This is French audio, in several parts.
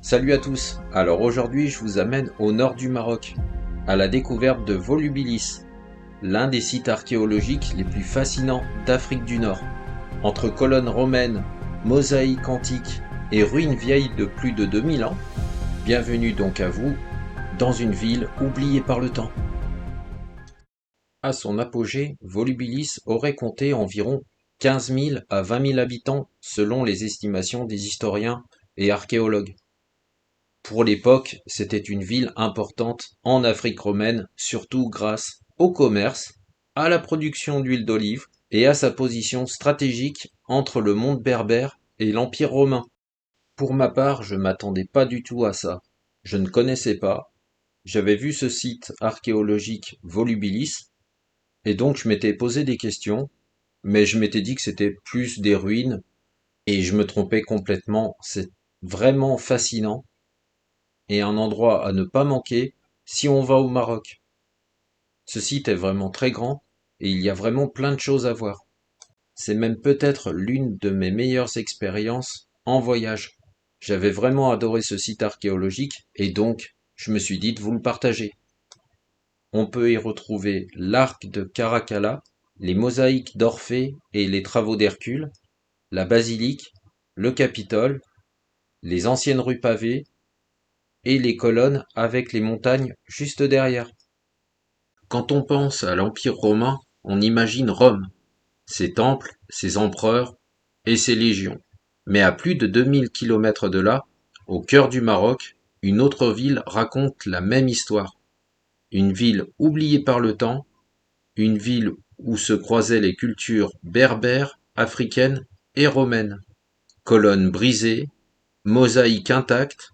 Salut à tous. Alors aujourd'hui, je vous amène au nord du Maroc, à la découverte de Volubilis, l'un des sites archéologiques les plus fascinants d'Afrique du Nord. Entre colonnes romaines, mosaïques antiques et ruines vieilles de plus de 2000 ans, bienvenue donc à vous dans une ville oubliée par le temps. À son apogée, Volubilis aurait compté environ 15 000 à 20 000 habitants selon les estimations des historiens et archéologues. Pour l'époque, c'était une ville importante en Afrique romaine, surtout grâce au commerce, à la production d'huile d'olive et à sa position stratégique entre le monde berbère et l'Empire romain. Pour ma part, je m'attendais pas du tout à ça. Je ne connaissais pas. J'avais vu ce site archéologique Volubilis, et donc je m'étais posé des questions, mais je m'étais dit que c'était plus des ruines, et je me trompais complètement. C'est vraiment fascinant et un endroit à ne pas manquer si on va au Maroc. Ce site est vraiment très grand et il y a vraiment plein de choses à voir. C'est même peut-être l'une de mes meilleures expériences en voyage. J'avais vraiment adoré ce site archéologique et donc je me suis dit de vous le partager. On peut y retrouver l'arc de Caracalla, les mosaïques d'Orphée et les travaux d'Hercule, la basilique, le Capitole, les anciennes rues pavées et les colonnes avec les montagnes juste derrière. Quand on pense à l'Empire romain, on imagine Rome, ses temples, ses empereurs et ses légions. Mais à plus de 2000 kilomètres de là, au cœur du Maroc, une autre ville raconte la même histoire. Une ville oubliée par le temps, une ville où se croisaient les cultures berbères, africaines et romaines. Colonnes brisées, mosaïques intactes,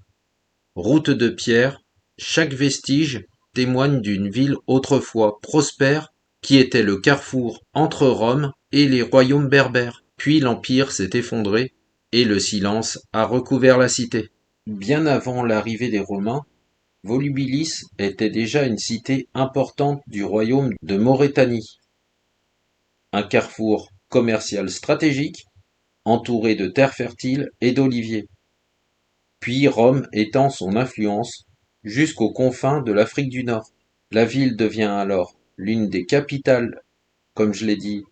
routes de pierre, chaque vestige témoigne d'une ville autrefois prospère qui était le carrefour entre Rome et les royaumes berbères. Puis l'empire s'est effondré et le silence a recouvert la cité. Bien avant l'arrivée des Romains, Volubilis était déjà une cité importante du royaume de Maurétanie, un carrefour commercial stratégique entouré de terres fertiles et d'oliviers. Puis Rome étend son influence jusqu'aux confins de l'Afrique du Nord. La ville devient alors l'une des capitales, comme je l'ai dit,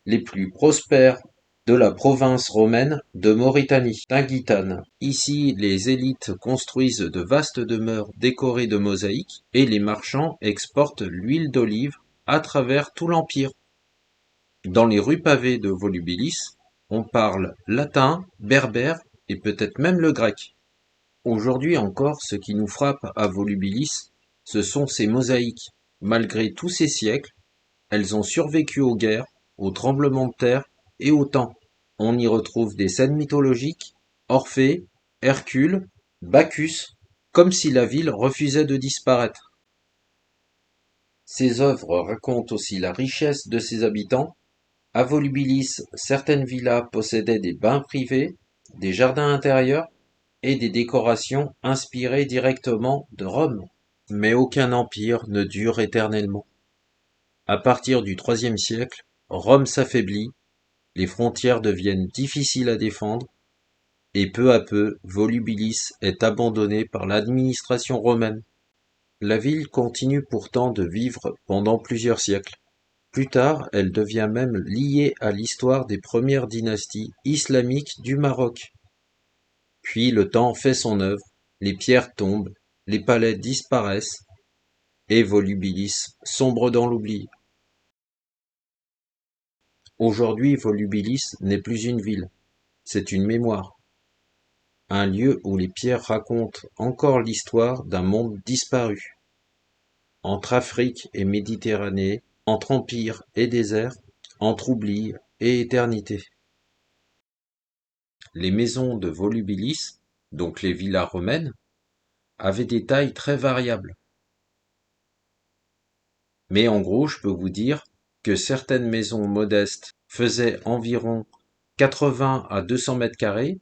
les plus prospères de la province romaine de Mauritanie, Tinguitane. Ici, les élites construisent de vastes demeures décorées de mosaïques et les marchands exportent l'huile d'olive à travers tout l'empire. Dans les rues pavées de Volubilis, on parle latin, berbère et peut-être même le grec. Aujourd'hui encore, ce qui nous frappe à Volubilis, ce sont ces mosaïques. Malgré tous ces siècles, elles ont survécu aux guerres, aux tremblements de terre et au temps. On y retrouve des scènes mythologiques, Orphée, Hercule, Bacchus, comme si la ville refusait de disparaître. Ces œuvres racontent aussi la richesse de ses habitants. À Volubilis, certaines villas possédaient des bains privés, des jardins intérieurs et des décorations inspirées directement de Rome. Mais aucun empire ne dure éternellement. À partir du IIIe siècle, Rome s'affaiblit, les frontières deviennent difficiles à défendre, et peu à peu, Volubilis est abandonnée par l'administration romaine. La ville continue pourtant de vivre pendant plusieurs siècles. Plus tard, elle devient même liée à l'histoire des premières dynasties islamiques du Maroc. Puis le temps fait son œuvre, les pierres tombent, les palais disparaissent, et Volubilis sombre dans l'oubli. Aujourd'hui, Volubilis n'est plus une ville, c'est une mémoire, un lieu où les pierres racontent encore l'histoire d'un monde disparu. Entre Afrique et Méditerranée, entre empire et désert, entre oubli et éternité. Les maisons de Volubilis, donc les villas romaines, avaient des tailles très variables. Mais en gros, je peux vous dire que certaines maisons modestes faisaient environ 80 à 200 mètres carrés,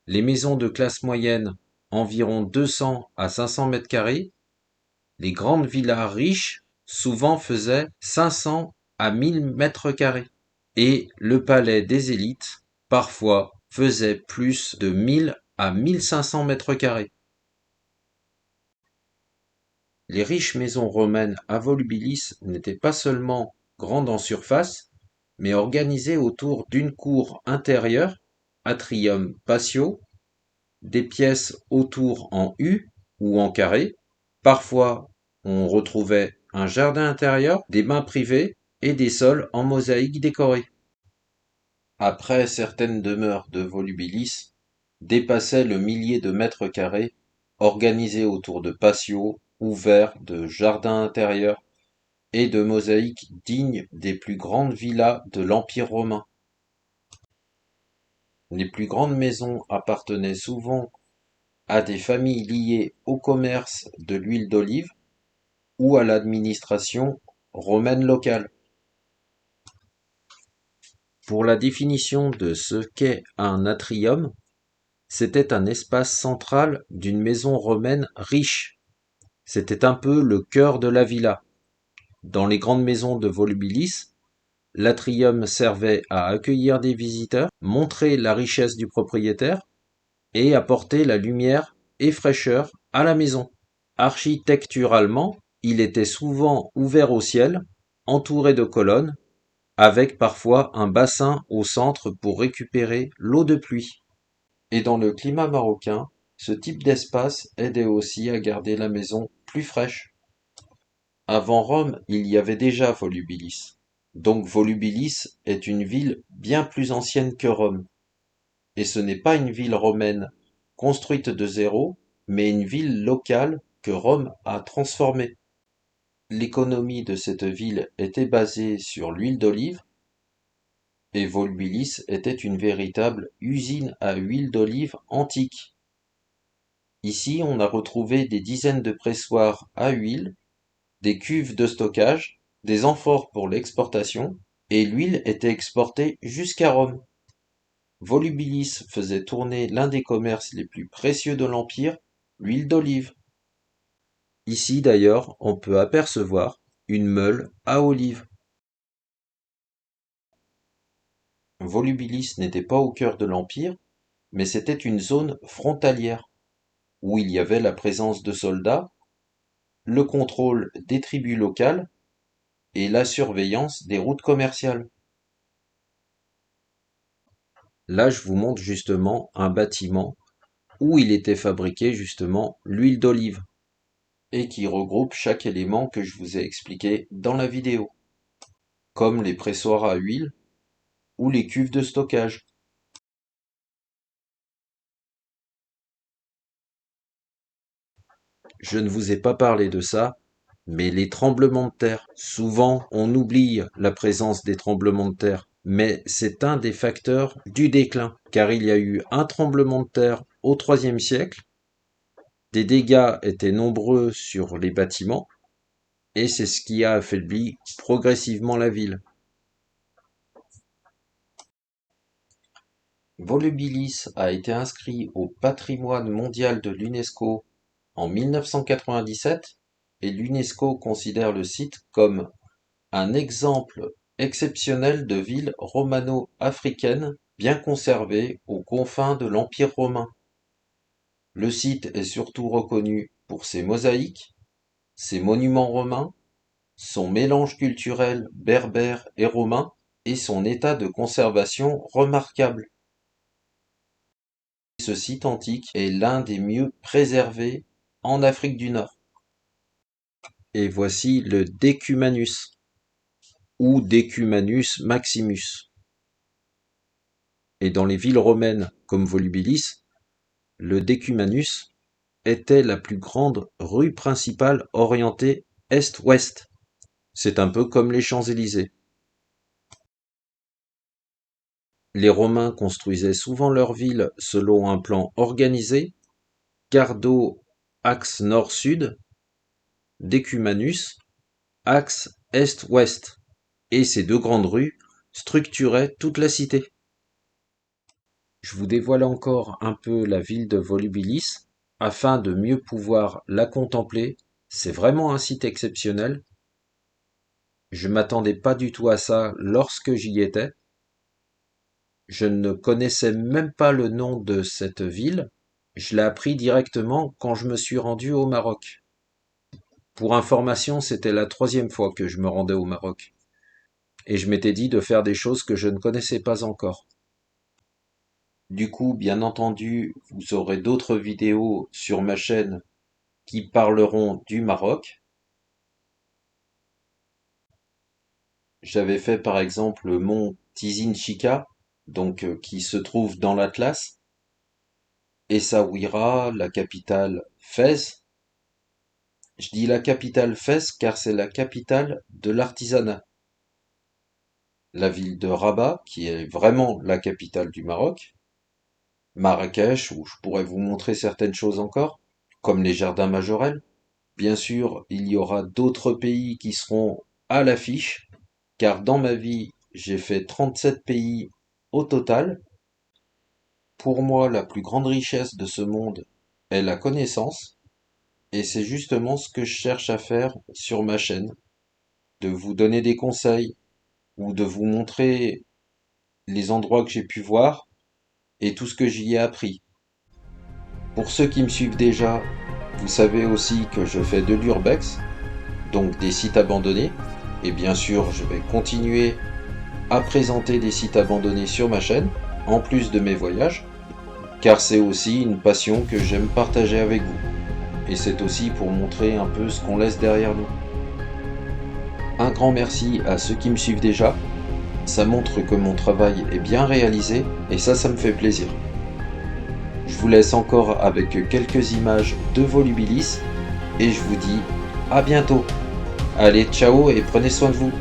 les maisons de classe moyenne environ 200 à 500 mètres carrés, les grandes villas riches souvent faisaient 500 à 1000 mètres carrés, et le palais des élites parfois faisait plus de 1000 à 1500 mètres carrés. Les riches maisons romaines à Volubilis n'étaient pas seulement grandes en surface, mais organisées autour d'une cour intérieure, atrium patio, des pièces autour en U ou en carré. Parfois, on retrouvait un jardin intérieur, des bains privés et des sols en mosaïque décorés. Après, certaines demeures de Volubilis dépassaient le millier de mètres carrés, organisées autour de patios ouverts, de jardins intérieurs et de mosaïques dignes des plus grandes villas de l'Empire romain. Les plus grandes maisons appartenaient souvent à des familles liées au commerce de l'huile d'olive ou à l'administration romaine locale. Pour la définition de ce qu'est un atrium, c'était un espace central d'une maison romaine riche. C'était un peu le cœur de la villa. Dans les grandes maisons de Volubilis, l'atrium servait à accueillir des visiteurs, montrer la richesse du propriétaire et apporter la lumière et fraîcheur à la maison. Architecturalement, il était souvent ouvert au ciel, entouré de colonnes, avec parfois un bassin au centre pour récupérer l'eau de pluie. Et dans le climat marocain, ce type d'espace aidait aussi à garder la maison plus fraîche. Avant Rome, il y avait déjà Volubilis. Donc Volubilis est une ville bien plus ancienne que Rome. Et ce n'est pas une ville romaine construite de zéro, mais une ville locale que Rome a transformée. L'économie de cette ville était basée sur l'huile d'olive, et Volubilis était une véritable usine à huile d'olive antique. Ici, on a retrouvé des dizaines de pressoirs à huile, des cuves de stockage, des amphores pour l'exportation, et l'huile était exportée jusqu'à Rome. Volubilis faisait tourner l'un des commerces les plus précieux de l'Empire, l'huile d'olive. Ici d'ailleurs, on peut apercevoir une meule à olive. Volubilis n'était pas au cœur de l'Empire, mais c'était une zone frontalière, où il y avait la présence de soldats, le contrôle des tribus locales et la surveillance des routes commerciales. Là, je vous montre justement un bâtiment où il était fabriqué justement l'huile d'olive et qui regroupe chaque élément que je vous ai expliqué dans la vidéo, comme les pressoirs à huile ou les cuves de stockage. Je ne vous ai pas parlé de ça, mais les tremblements de terre. Souvent, on oublie la présence des tremblements de terre, mais c'est un des facteurs du déclin, car il y a eu un tremblement de terre au IIIe siècle, des dégâts étaient nombreux sur les bâtiments, et c'est ce qui a affaibli progressivement la ville. Volubilis a été inscrit au patrimoine mondial de l'UNESCO en 1997 et l'UNESCO considère le site comme un exemple exceptionnel de ville romano-africaine bien conservée aux confins de l'Empire romain. Le site est surtout reconnu pour ses mosaïques, ses monuments romains, son mélange culturel berbère et romain et son état de conservation remarquable. Ce site antique est l'un des mieux préservés en Afrique du Nord. Et voici le Decumanus, ou Decumanus maximus. Et dans les villes romaines comme Volubilis, le Decumanus était la plus grande rue principale orientée est-ouest. C'est un peu comme les Champs-Élysées. Les Romains construisaient souvent leurs villes selon un plan organisé, Cardo axe nord-sud, Decumanus axe est-ouest, et ces deux grandes rues structuraient toute la cité. Je vous dévoile encore un peu la ville de Volubilis, afin de mieux pouvoir la contempler. C'est vraiment un site exceptionnel. Je m'attendais pas du tout à ça lorsque j'y étais. Je ne connaissais même pas le nom de cette ville. Je l'ai appris directement quand je me suis rendu au Maroc. Pour information, c'était la 3e fois que je me rendais au Maroc. Et je m'étais dit de faire des choses que je ne connaissais pas encore. Du coup, bien entendu, vous aurez d'autres vidéos sur ma chaîne qui parleront du Maroc. J'avais fait par exemple le mont Tizin Chika, qui se trouve dans l'Atlas, Essaouira, la capitale Fès. Je dis la capitale Fès car c'est la capitale de l'artisanat. La ville de Rabat, qui est vraiment la capitale du Maroc. Marrakech, où je pourrais vous montrer certaines choses encore, comme les jardins majorels. Bien sûr, il y aura d'autres pays qui seront à l'affiche, car dans ma vie, j'ai fait 37 pays au total. Pour moi, la plus grande richesse de ce monde est la connaissance, et c'est justement ce que je cherche à faire sur ma chaîne, de vous donner des conseils ou de vous montrer les endroits que j'ai pu voir et tout ce que j'y ai appris. Pour ceux qui me suivent déjà, vous savez aussi que je fais de l'urbex, donc des sites abandonnés, et bien sûr je vais continuer à présenter des sites abandonnés sur ma chaîne, en plus de mes voyages, car c'est aussi une passion que j'aime partager avec vous, et c'est aussi pour montrer un peu ce qu'on laisse derrière nous. Un grand merci à ceux qui me suivent déjà, ça montre que mon travail est bien réalisé, et ça me fait plaisir. Je vous laisse encore avec quelques images de Volubilis, et je vous dis à bientôt. Allez, ciao et prenez soin de vous.